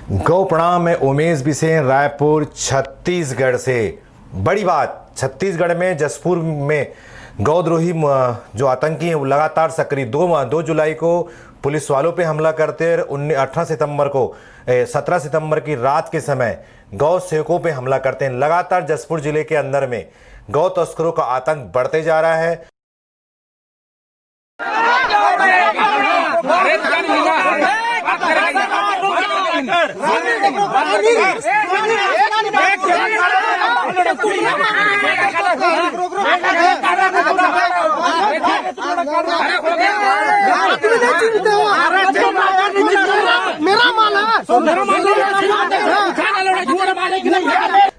गौ प्रणाम में उमेश बिसेन, रायपुर छत्तीसगढ़ से। बड़ी बात, छत्तीसगढ़ में जसपुर में गौद्रोही जो आतंकी हैं वो लगातार सक्रिय। 2 जुलाई को पुलिस वालों पे हमला करते हैं, 17 सितंबर की रात के समय गौ सेवकों पे हमला करते हैं। लगातार जसपुर जिले के अंदर में गौ तस्करों का आतंक बढ़ते जा रहा है।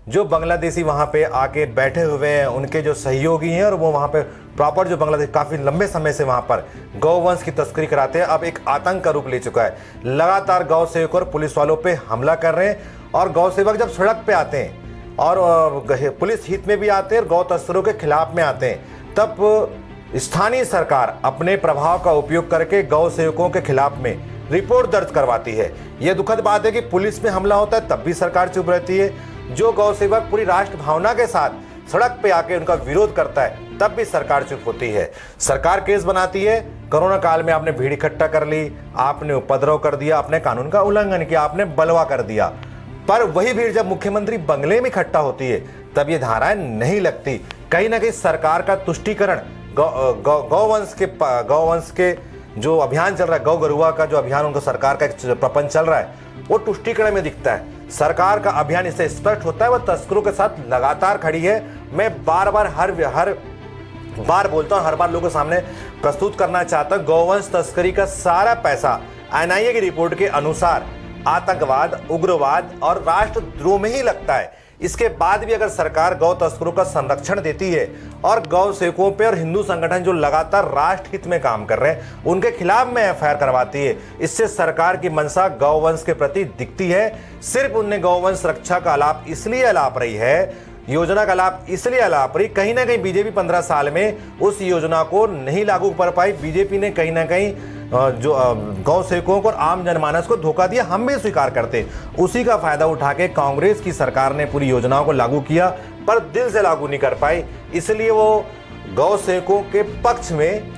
जो बांग्लादेशी वहां पे आके बैठे हुए हैं, उनके जो सहयोगी हैं और वो वहां पे प्रॉपर जो बांग्लादेश काफी लंबे समय से वहां पर गौवंश की तस्करी कराते हैं, अब एक आतंक का रूप ले चुका है। लगातार गौ सेवक और पुलिस वालों पे हमला कर रहे हैं और गौ सेवक जब सड़क पे आते हैं और पुलिस हित में भी आते हैं और गौ तस्करों के खिलाफ में आते हैं, तब स्थानीय सरकार अपने प्रभाव का उपयोग करके गौ सेवकों के खिलाफ में रिपोर्ट दर्ज करवाती है। यह दुखद बात है कि पुलिस में हमला होता है तब भी सरकार चुप रहती है। जो गौ सेवक पूरी राष्ट्र भावना के साथ सड़क पे आके उनका विरोध करता है तब भी सरकार चुप होती है। सरकार केस बनाती है, कोरोना काल में आपने भीड़ इकट्ठा कर ली, आपने उपद्रव कर दिया, आपने कानून का उल्लंघन किया, आपने बलवा कर दिया, पर वही भीड़ जब मुख्यमंत्री बंगले में इकट्ठा होती है तब ये धाराएं नहीं लगती। कहीं ना कहीं सरकार का तुष्टीकरण गौवंश के जो अभियान चल रहा है, गौ गरुआ का जो अभियान उनका सरकार का एक प्रपंच चल रहा है, वो तुष्टीकरण में दिखता है। सरकार का अभियान इससे स्पष्ट होता है, वह तस्करों के साथ लगातार खड़ी है। मैं बार बार हर बार बोलता हूं, हर बार लोगों के सामने प्रस्तुत करना चाहता हूं, गौवंश तस्करी का सारा पैसा एनआईए की रिपोर्ट के अनुसार आतंकवाद, उग्रवाद और राष्ट्रद्रोह में ही लगता है। इसके बाद भी अगर सरकार गौ तस्करों का संरक्षण देती है और गौ सेवकों पे और हिंदू संगठन जो लगातार राष्ट्र हित में काम कर रहे हैं उनके खिलाफ में एफआईआर करवाती है, इससे सरकार की मंशा गौवंश के प्रति दिखती है। सिर्फ उन्हें गौवंश रक्षा का लाभ इसलिए अलाप रही है, योजना का लाभ इसलिए अलाप रही, कहीं ना कहीं बीजेपी 15 साल में उस योजना को नहीं लागू कर पाई। बीजेपी ने कहीं ना कहीं जो गौ सेवकों को और आम जनमानस को धोखा दिया, हम भी स्वीकार करते। उसी का फायदा उठा के कांग्रेस की सरकार ने पूरी योजनाओं को लागू किया पर दिल से लागू नहीं कर पाई, इसलिए वो गौ सेवकों के पक्ष में,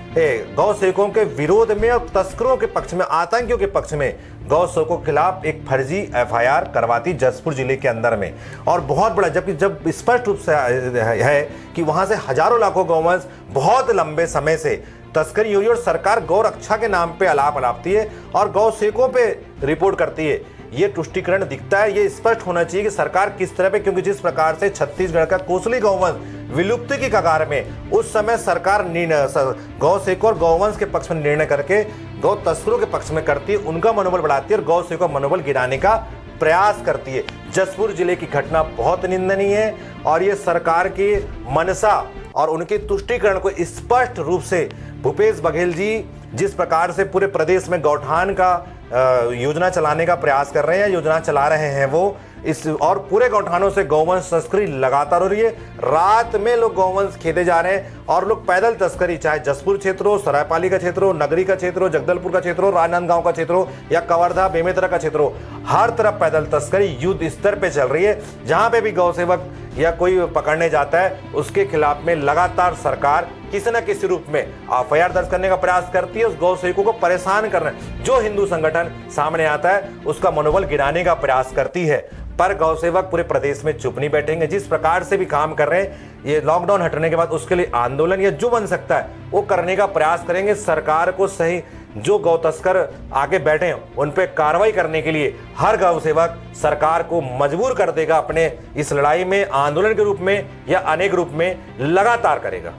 गौ सेवकों के विरोध में और तस्करों के पक्ष में, आतंकियों के पक्ष में गौ सेवकों के खिलाफ एक फर्जी एफआईआर करवाती जसपुर जिले के अंदर में। और बहुत बड़ा, जबकि जब स्पष्ट रूप से है कि वहां से हजारों लाखों गौवंश बहुत लंबे समय से तस्करी हुई और सरकार गौ रक्षा के नाम पे अलाप अलापती है और गौ सेवकों पे रिपोर्ट करती है। ये तुष्टीकरण दिखता है। ये स्पष्ट होना चाहिए कि सरकार किस तरह पे, क्योंकि जिस प्रकार से छत्तीसगढ़ का कोसली गौवंश विलुप्ति की कगार में, उस समय सरकार गौ सेवकों और गौवंश के पक्ष में निर्णय करके गौ तस्करों के पक्ष में करती है, उनका मनोबल बढ़ाती है और गौ सेवकों का मनोबल गिराने का प्रयास करती है। जसपुर जिले की घटना बहुत निंदनीय है और ये सरकार की मनसा और उनके तुष्टीकरण को स्पष्ट रूप से भूपेश बघेल जी जिस प्रकार से पूरे प्रदेश में गौठान का योजना चलाने का प्रयास कर रहे हैं, योजना चला रहे हैं वो, इस और पूरे गौठानों से गौवंश तस्करी लगातार हो रही है। रात में लोग गौवंश खेते जा रहे हैं और लोग पैदल तस्करी, चाहे जसपुर क्षेत्र हो, सरायपाली का क्षेत्र हो, नगरी का क्षेत्र हो, जगदलपुर का क्षेत्र हो, राजनांदगांव का क्षेत्र हो या कवर्धा बेमेतरा का क्षेत्र हो, हर तरफ पैदल तस्करी युद्ध स्तर पे चल रही है। जहां पे भी गौ सेवक या कोई पकड़ने जाता है उसके खिलाफ में लगातार सरकार किसी न किसी रूप में एफआईआर दर्ज करने का प्रयास करती है। उस गौ सेवकों को परेशान करना, जो हिंदू संगठन सामने आता है उसका मनोबल गिराने का प्रयास करती है। पर गौ सेवक पूरे प्रदेश में चुप नहीं बैठेंगे। जिस प्रकार से भी काम कर रहे हैं, ये लॉकडाउन हटने के बाद उसके लिए आंदोलन या जो बन सकता है वो करने का प्रयास करेंगे। सरकार को सही, जो गौ तस्कर आगे बैठे हैं उन पे कार्रवाई करने के लिए हर गौ सेवक सरकार को मजबूर कर देगा, अपने इस लड़ाई में आंदोलन के रूप में या अनेक रूप में लगातार करेगा।